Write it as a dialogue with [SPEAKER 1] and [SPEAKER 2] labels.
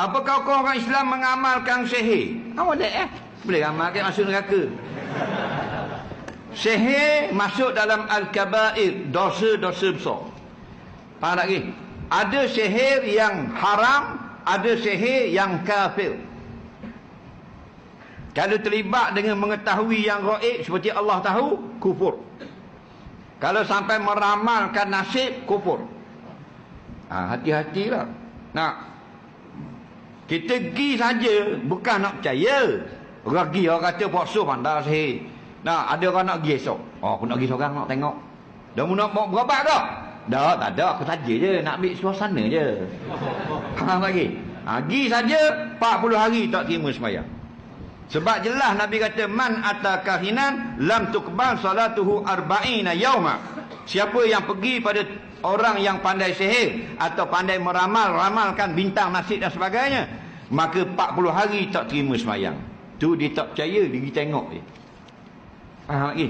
[SPEAKER 1] Apakah kau orang Islam mengamalkan sihir? Boleh boleh amalkan masuk neraka. Sihir masuk dalam al-kabair, dosa-dosa besar. Faham tak lagi? Ada sihir yang haram, ada sihir yang kafir. Kalau terlibat dengan mengetahui yang gaib seperti Allah tahu, kufur. Kalau sampai meramalkan nasib, kufur. Hati-hatilah. Kita pergi saja bukan nak percaya. Orang pergi, orang kata puasa pandai sihir. Ada orang nak pergi esok. Aku nak pergi seorang nak tengok. Dah mau nak berobat dah? Dah, tak ada. Aku saja je. Nak ambil suasana je. Faham lagi? Pergi saja 40 hari tak terima sembahyang. Sebab jelas Nabi kata, man atakahinan lam tukbal salatuhu arba'ina yauma. Siapa yang pergi pada orang yang pandai sihir atau pandai ramalkan bintang nasib dan sebagainya, maka 40 hari tak terima sembahyang. Tu dia tak percaya, dia pergi tengok je. Faham lagi?